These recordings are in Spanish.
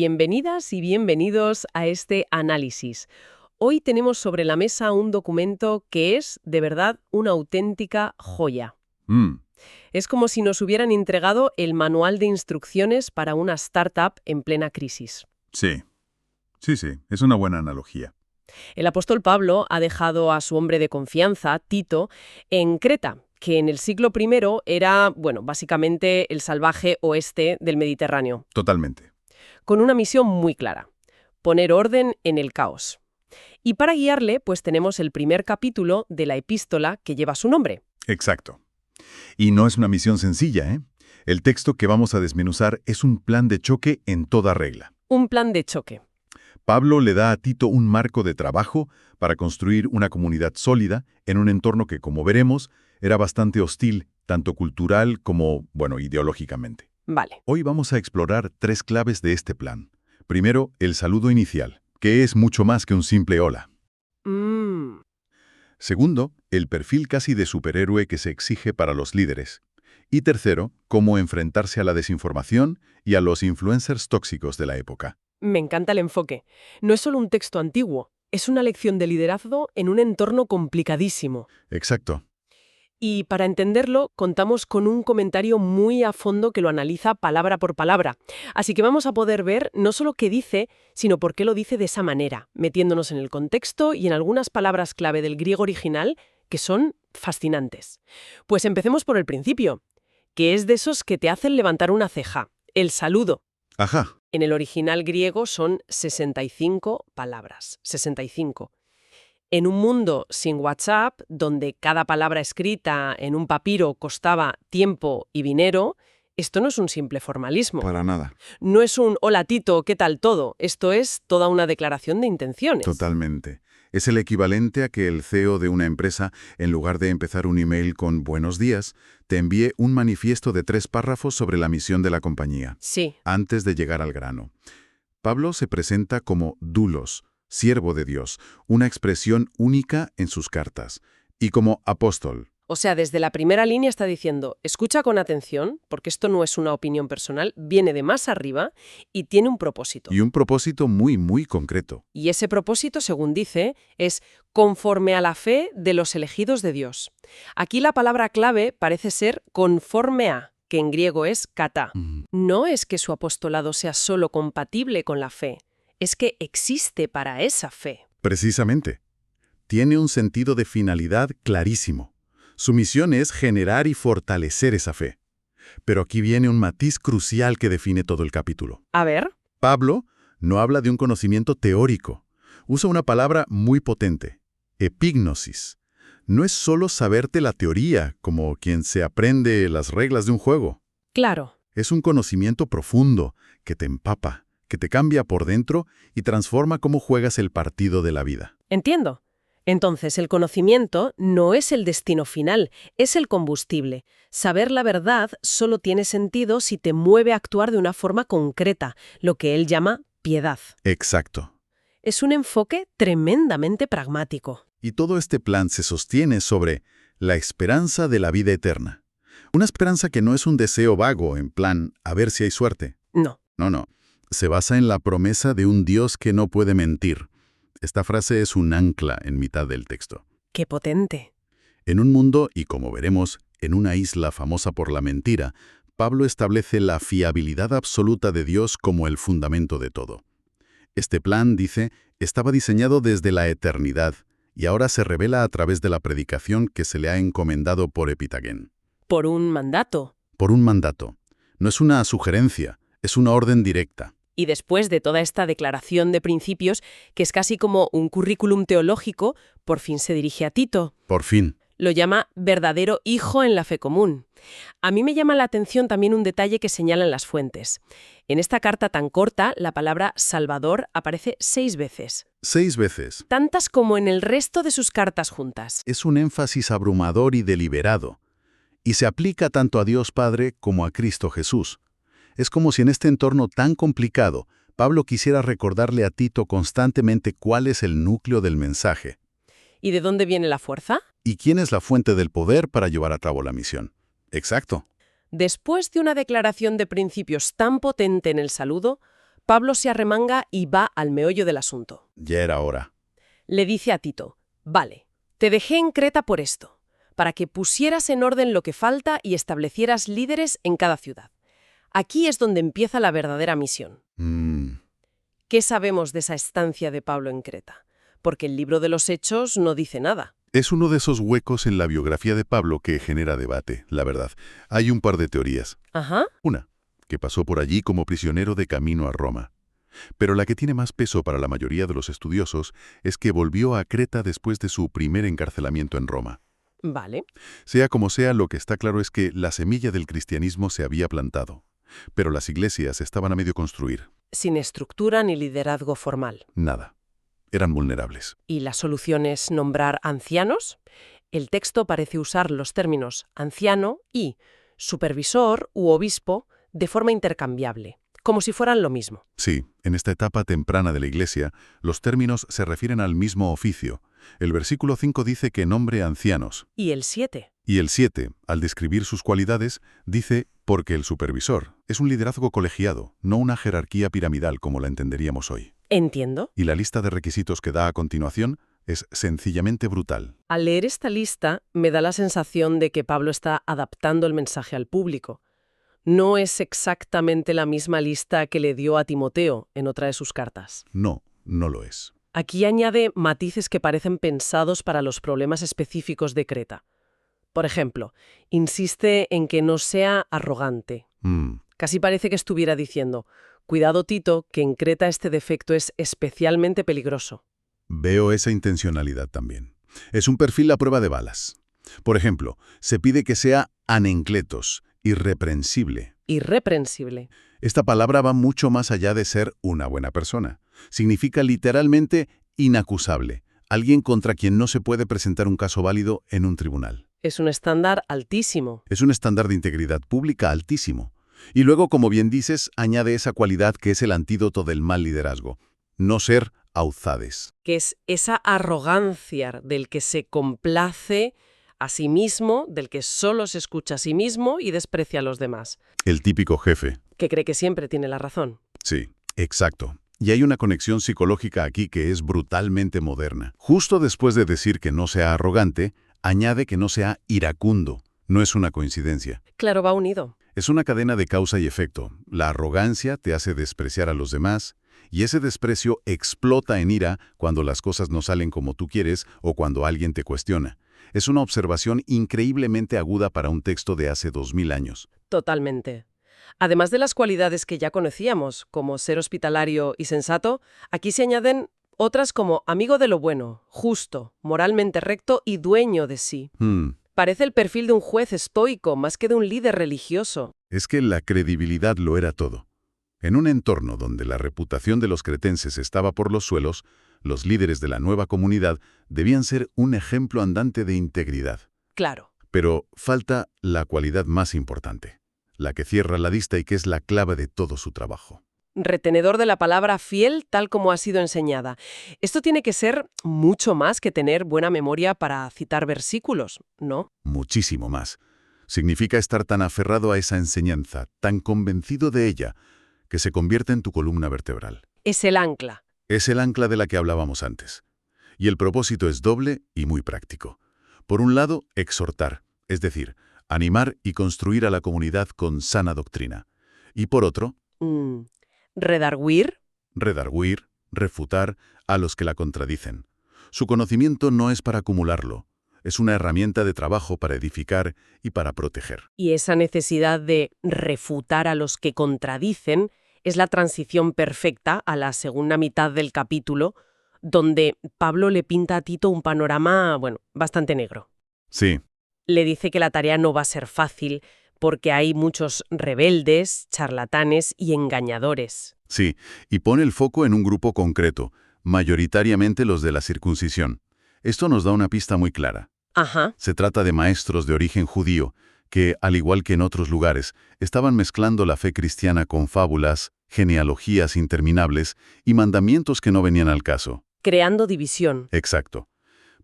Bienvenidas y bienvenidos a este análisis. Hoy tenemos sobre la mesa un documento que es, de verdad, una auténtica joya. Es como si nos hubieran entregado el manual de instrucciones para una startup en plena crisis. Sí, es una buena analogía. El apóstol Pablo ha dejado a su hombre de confianza, Tito, en Creta, que en el siglo I era, básicamente el salvaje oeste del Mediterráneo. Totalmente. Con una misión muy clara: poner orden en el caos. Y para guiarle, pues tenemos el primer capítulo de la epístola que lleva su nombre. Exacto. Y no es una misión sencilla, ¿eh? El texto que vamos a desmenuzar es un plan de choque en toda regla. Un plan de choque. Pablo le da a Tito un marco de trabajo para construir una comunidad sólida en un entorno que, como veremos, era bastante hostil, tanto cultural como, ideológicamente. Vale. Hoy vamos a explorar 3 claves de este plan. Primero, el saludo inicial, que es mucho más que un simple hola. Segundo, el perfil casi de superhéroe que se exige para los líderes. Y tercero, cómo enfrentarse a la desinformación y a los influencers tóxicos de la época. Me encanta el enfoque. No es solo un texto antiguo, es una lección de liderazgo en un entorno complicadísimo. Exacto. Y para entenderlo, contamos con un comentario muy a fondo que lo analiza palabra por palabra. Así que vamos a poder ver no solo qué dice, sino por qué lo dice de esa manera, metiéndonos en el contexto y en algunas palabras clave del griego original que son fascinantes. Pues empecemos por el principio, que es de esos que te hacen levantar una ceja: el saludo. Ajá. En el original griego son 65 palabras. 65. En un mundo sin WhatsApp, donde cada palabra escrita en un papiro costaba tiempo y dinero, esto no es un simple formalismo. Para nada. No es un «Hola Tito, ¿qué tal todo?». Esto es toda una declaración de intenciones. Totalmente. Es el equivalente a que el CEO de una empresa, en lugar de empezar un email con «Buenos días», te envíe un manifiesto de 3 párrafos sobre la misión de la compañía. Sí. Antes de llegar al grano. Pablo se presenta como doulos, siervo de Dios, una expresión única en sus cartas, y como apóstol. O sea, desde la primera línea está diciendo: escucha con atención, porque esto no es una opinión personal, viene de más arriba y tiene un propósito. Y un propósito muy, muy concreto. Y ese propósito, según dice, es conforme a la fe de los elegidos de Dios. Aquí la palabra clave parece ser conforme a, que en griego es kata. No es que su apostolado sea solo compatible con la fe, es que existe para esa fe. Precisamente. Tiene un sentido de finalidad clarísimo. Su misión es generar y fortalecer esa fe. Pero aquí viene un matiz crucial que define todo el capítulo. A ver. Pablo no habla de un conocimiento teórico. Usa una palabra muy potente: epignosis. No es solo saberte la teoría, como quien se aprende las reglas de un juego. Claro. Es un conocimiento profundo, que te empapa, que te cambia por dentro y transforma cómo juegas el partido de la vida. Entiendo. Entonces, el conocimiento no es el destino final, es el combustible. Saber la verdad solo tiene sentido si te mueve a actuar de una forma concreta, lo que él llama piedad. Exacto. Es un enfoque tremendamente pragmático. Y todo este plan se sostiene sobre la esperanza de la vida eterna. Una esperanza que no es un deseo vago, en plan, a ver si hay suerte. No. No. Se basa en la promesa de un Dios que no puede mentir. Esta frase es un ancla en mitad del texto. ¡Qué potente! En un mundo, y como veremos, en una isla famosa por la mentira, Pablo establece la fiabilidad absoluta de Dios como el fundamento de todo. Este plan, dice, estaba diseñado desde la eternidad y ahora se revela a través de la predicación que se le ha encomendado por Epitagén. Por un mandato. Por un mandato. No es una sugerencia, es una orden directa. Y después de toda esta declaración de principios, que es casi como un currículum teológico, por fin se dirige a Tito. Por fin. Lo llama verdadero hijo en la fe común. A mí me llama la atención también un detalle que señalan las fuentes. En esta carta tan corta, la palabra Salvador aparece 6 veces. 6 veces. Tantas como en el resto de sus cartas juntas. Es un énfasis abrumador y deliberado. Y se aplica tanto a Dios Padre como a Cristo Jesús. Es como si en este entorno tan complicado, Pablo quisiera recordarle a Tito constantemente cuál es el núcleo del mensaje. ¿Y de dónde viene la fuerza? ¿Y quién es la fuente del poder para llevar a cabo la misión? Exacto. Después de una declaración de principios tan potente en el saludo, Pablo se arremanga y va al meollo del asunto. Ya era hora. Le dice a Tito, vale, te dejé en Creta por esto, para que pusieras en orden lo que falta y establecieras líderes en cada ciudad. Aquí es donde empieza la verdadera misión. ¿Qué sabemos de esa estancia de Pablo en Creta? Porque el libro de los Hechos no dice nada. Es uno de esos huecos en la biografía de Pablo que genera debate, la verdad. Hay un par de teorías. Ajá. Una, que pasó por allí como prisionero de camino a Roma. Pero la que tiene más peso para la mayoría de los estudiosos es que volvió a Creta después de su primer encarcelamiento en Roma. Vale. Sea como sea, lo que está claro es que la semilla del cristianismo se había plantado, pero las iglesias estaban a medio construir. Sin estructura ni liderazgo formal. Nada. Eran vulnerables. ¿Y la solución es nombrar ancianos? El texto parece usar los términos anciano y supervisor u obispo de forma intercambiable, como si fueran lo mismo. Sí, en esta etapa temprana de la Iglesia, los términos se refieren al mismo oficio. El versículo 5 dice que nombre ancianos. ¿Y el 7? Y el 7, al describir sus cualidades, dice porque el supervisor es un liderazgo colegiado, no una jerarquía piramidal como la entenderíamos hoy. Entiendo. Y la lista de requisitos que da a continuación es sencillamente brutal. Al leer esta lista, me da la sensación de que Pablo está adaptando el mensaje al público. No es exactamente la misma lista que le dio a Timoteo en otra de sus cartas. No, no lo es. Aquí añade matices que parecen pensados para los problemas específicos de Creta. Por ejemplo, insiste en que no sea arrogante. Casi parece que estuviera diciendo, cuidado Tito, que en Creta este defecto es especialmente peligroso. Veo esa intencionalidad también. Es un perfil a prueba de balas. Por ejemplo, se pide que sea anencletos, irreprensible. Irreprensible. Esta palabra va mucho más allá de ser una buena persona. Significa literalmente inacusable, alguien contra quien no se puede presentar un caso válido en un tribunal. Es un estándar altísimo. Es un estándar de integridad pública altísimo. Y luego, como bien dices, añade esa cualidad que es el antídoto del mal liderazgo. No ser auzades. Que es esa arrogancia del que se complace a sí mismo, del que solo se escucha a sí mismo y desprecia a los demás. El típico jefe. Que cree que siempre tiene la razón. Sí, exacto. Y hay una conexión psicológica aquí que es brutalmente moderna. Justo después de decir que no sea arrogante, añade que no sea iracundo. No es una coincidencia. Claro, va unido. Es una cadena de causa y efecto. La arrogancia te hace despreciar a los demás, y ese desprecio explota en ira cuando las cosas no salen como tú quieres o cuando alguien te cuestiona. Es una observación increíblemente aguda para un texto de hace 2000 años. Totalmente. Además de las cualidades que ya conocíamos, como ser hospitalario y sensato, aquí se añaden otras como amigo de lo bueno, justo, moralmente recto y dueño de sí. Parece el perfil de un juez estoico más que de un líder religioso. Es que la credibilidad lo era todo. En un entorno donde la reputación de los cretenses estaba por los suelos, los líderes de la nueva comunidad debían ser un ejemplo andante de integridad. Claro. Pero falta la cualidad más importante, la que cierra la lista y que es la clave de todo su trabajo. Retenedor de la palabra fiel tal como ha sido enseñada. Esto tiene que ser mucho más que tener buena memoria para citar versículos, ¿no? Muchísimo más. Significa estar tan aferrado a esa enseñanza, tan convencido de ella, que se convierte en tu columna vertebral. Es el ancla. Es el ancla de la que hablábamos antes. Y el propósito es doble y muy práctico. Por un lado, exhortar, es decir, animar y construir a la comunidad con sana doctrina. Y por otro, redarguir, refutar a los que la contradicen. Su conocimiento no es para acumularlo, es una herramienta de trabajo para edificar y para proteger. Y esa necesidad de refutar a los que contradicen es la transición perfecta a la segunda mitad del capítulo, donde Pablo le pinta a Tito un panorama, bastante negro. Sí. Le dice que la tarea no va a ser fácil porque hay muchos rebeldes, charlatanes y engañadores. Sí, y pone el foco en un grupo concreto, mayoritariamente los de la circuncisión. Esto nos da una pista muy clara. Ajá. Se trata de maestros de origen judío que, al igual que en otros lugares, estaban mezclando la fe cristiana con fábulas, genealogías interminables y mandamientos que no venían al caso. Creando división. Exacto.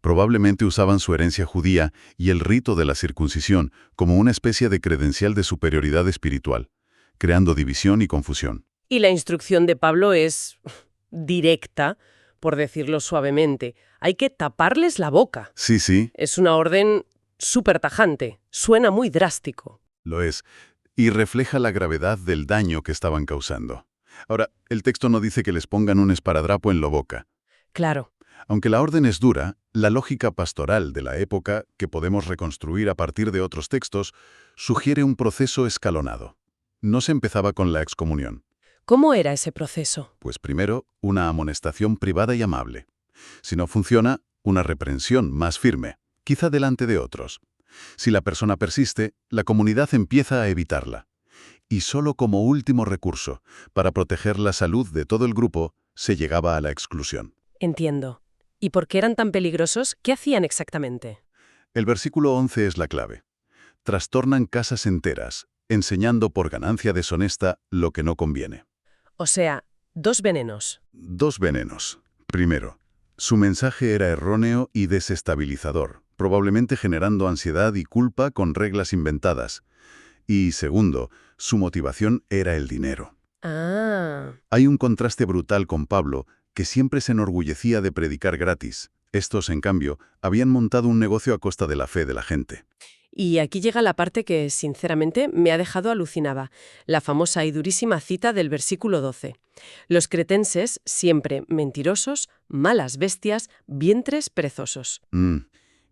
Probablemente usaban su herencia judía y el rito de la circuncisión como una especie de credencial de superioridad espiritual, creando división y confusión. Y la instrucción de Pablo es directa, por decirlo suavemente. Hay que taparles la boca. Sí, sí, Es una orden súper tajante. Suena muy drástico. lo es, y refleja la gravedad del daño que estaban causando. Ahora, el texto no dice que les pongan un esparadrapo en la boca. Claro. Aunque la orden es dura, la lógica pastoral de la época, que podemos reconstruir a partir de otros textos, sugiere un proceso escalonado. No se empezaba con la excomunión. ¿Cómo era ese proceso? Pues primero, una amonestación privada y amable. Si no funciona, una reprensión más firme, quizá delante de otros. Si la persona persiste, la comunidad empieza a evitarla. Y solo como último recurso, para proteger la salud de todo el grupo, se llegaba a la exclusión. Entiendo. ¿Y por qué eran tan peligrosos? ¿Qué hacían exactamente? El versículo 11 es la clave. Trastornan casas enteras, enseñando por ganancia deshonesta lo que no conviene. O sea, dos venenos. Dos venenos. Primero, su mensaje era erróneo y desestabilizador, probablemente generando ansiedad y culpa con reglas inventadas. Y segundo, su motivación era el dinero. Ah. Hay un contraste brutal con Pablo, que siempre se enorgullecía de predicar gratis. Estos, en cambio, habían montado un negocio a costa de la fe de la gente. Y aquí llega la parte que, sinceramente, me ha dejado alucinada, la famosa y durísima cita del versículo 12. Los cretenses, siempre mentirosos, malas bestias, vientres perezosos.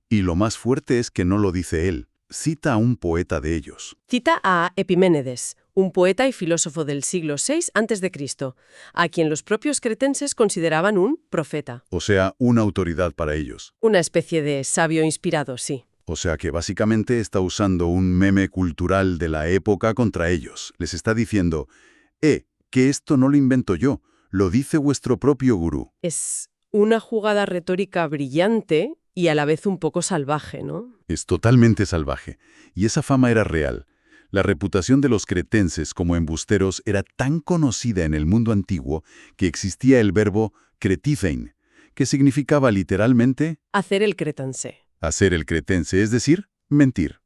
Y lo más fuerte es que no lo dice él, cita a un poeta de ellos. Cita a Epiménides, un poeta y filósofo del siglo VI a.C., a quien los propios cretenses consideraban un profeta. O sea, una autoridad para ellos. Una especie de sabio inspirado, sí. O sea que básicamente está usando un meme cultural de la época contra ellos. Les está diciendo, que esto no lo invento yo, lo dice vuestro propio gurú. Es una jugada retórica brillante y a la vez un poco salvaje, ¿no? Es totalmente salvaje. Y esa fama era real. La reputación de los cretenses como embusteros era tan conocida en el mundo antiguo que existía el verbo cretizein, que significaba literalmente Hacer el cretense. hacer el cretense, es decir, mentir.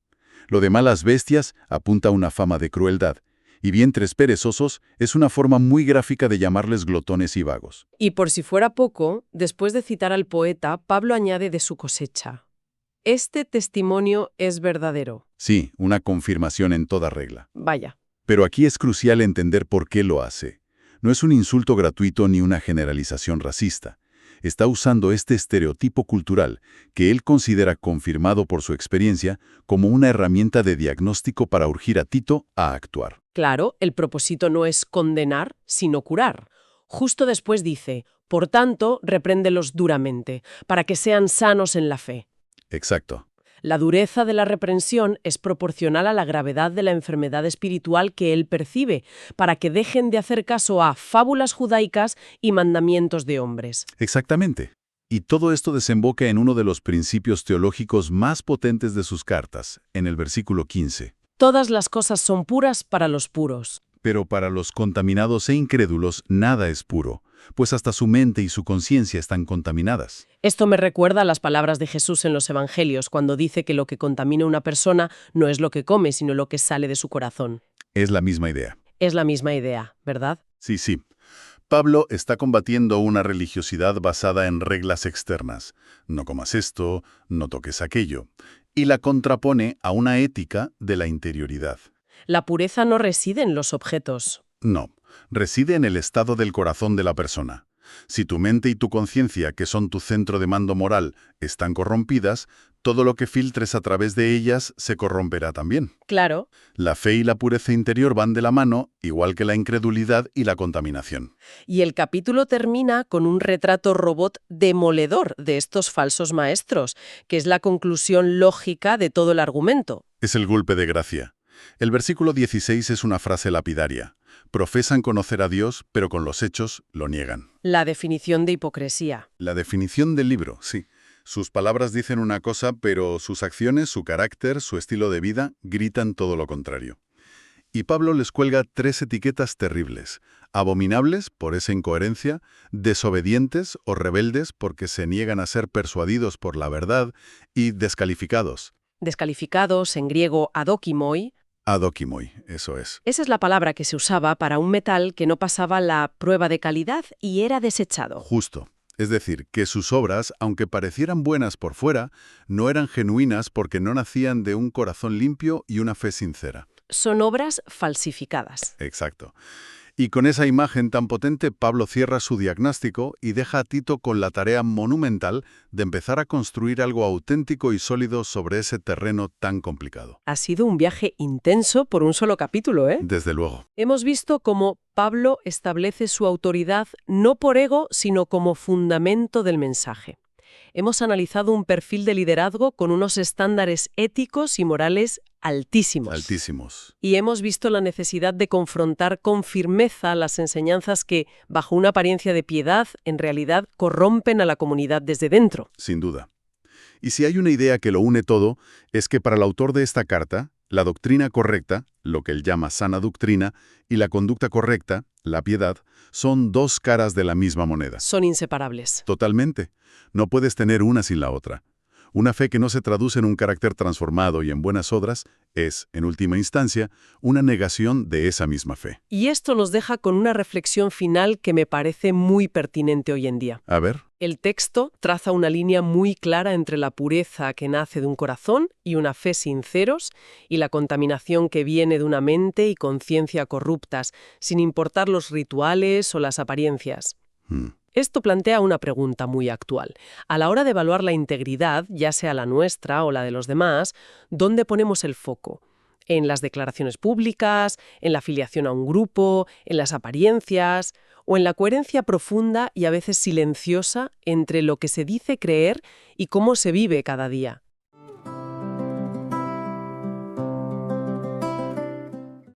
Lo de malas bestias apunta a una fama de crueldad, y vientres perezosos es una forma muy gráfica de llamarles glotones y vagos. Y por si fuera poco, después de citar al poeta, Pablo añade de su cosecha. Este testimonio es verdadero. Sí, una confirmación en toda regla. Vaya. Pero aquí es crucial entender por qué lo hace. No es un insulto gratuito ni una generalización racista. Está usando este estereotipo cultural, que él considera confirmado por su experiencia, como una herramienta de diagnóstico para urgir a Tito a actuar. Claro, el propósito no es condenar, sino curar. Justo después dice, por tanto, repréndelos duramente, para que sean sanos en la fe. Exacto. La dureza de la reprensión es proporcional a la gravedad de la enfermedad espiritual que él percibe, para que dejen de hacer caso a fábulas judaicas y mandamientos de hombres. Exactamente. Y todo esto desemboca en uno de los principios teológicos más potentes de sus cartas, en el versículo 15. Todas las cosas son puras para los puros. Pero para los contaminados e incrédulos nada es puro, pues hasta su mente y su conciencia están contaminadas. Esto me recuerda a las palabras de Jesús en los Evangelios, cuando dice que lo que contamina a una persona no es lo que come, sino lo que sale de su corazón. Es la misma idea. Es la misma idea, ¿verdad? Sí, sí. Pablo está combatiendo una religiosidad basada en reglas externas. No comas esto, no toques aquello. Y la contrapone a una ética de la interioridad. La pureza no reside en los objetos. No, reside en el estado del corazón de la persona. Si tu mente y tu conciencia, que son tu centro de mando moral, están corrompidas, todo lo que filtres a través de ellas se corromperá también. Claro. La fe y la pureza interior van de la mano, igual que la incredulidad y la contaminación. Y el capítulo termina con un retrato robot demoledor de estos falsos maestros, que es la conclusión lógica de todo el argumento. Es el golpe de gracia. El versículo 16 es una frase lapidaria. Profesan conocer a Dios, pero con los hechos lo niegan. La definición de hipocresía. La definición del libro, sí. Sus palabras dicen una cosa, pero sus acciones, su carácter, su estilo de vida, gritan todo lo contrario. Y Pablo les cuelga 3 etiquetas terribles. Abominables, por esa incoherencia, desobedientes o rebeldes porque se niegan a ser persuadidos por la verdad, y descalificados. Descalificados, en griego adokimoi. Adokimoi, eso es. Esa es la palabra que se usaba para un metal que no pasaba la prueba de calidad y era desechado. Justo. Es decir, que sus obras, aunque parecieran buenas por fuera, no eran genuinas porque no nacían de un corazón limpio y una fe sincera. Son obras falsificadas. Exacto. Y con esa imagen tan potente, Pablo cierra su diagnóstico y deja a Tito con la tarea monumental de empezar a construir algo auténtico y sólido sobre ese terreno tan complicado. Ha sido un viaje intenso por un solo capítulo, ¿eh? Desde luego. Hemos visto cómo Pablo establece su autoridad no por ego, sino como fundamento del mensaje. Hemos analizado un perfil de liderazgo con unos estándares éticos y morales altísimos. Altísimos. Y hemos visto la necesidad de confrontar con firmeza las enseñanzas que, bajo una apariencia de piedad, en realidad corrompen a la comunidad desde dentro. Sin duda. Y si hay una idea que lo une todo, es que para el autor de esta carta, la doctrina correcta, lo que él llama sana doctrina, y la conducta correcta, la piedad, son dos caras de la misma moneda. Son inseparables. Totalmente. No puedes tener una sin la otra. Una fe que no se traduce en un carácter transformado y en buenas obras es, en última instancia, una negación de esa misma fe. Y esto nos deja con una reflexión final que me parece muy pertinente hoy en día. A ver. El texto traza una línea muy clara entre la pureza que nace de un corazón y una fe sinceros y la contaminación que viene de una mente y conciencia corruptas, sin importar los rituales o las apariencias. Esto plantea una pregunta muy actual. A la hora de evaluar la integridad, ya sea la nuestra o la de los demás, ¿dónde ponemos el foco? ¿En las declaraciones públicas, en la afiliación a un grupo, en las apariencias o en la coherencia profunda y a veces silenciosa entre lo que se dice creer y cómo se vive cada día?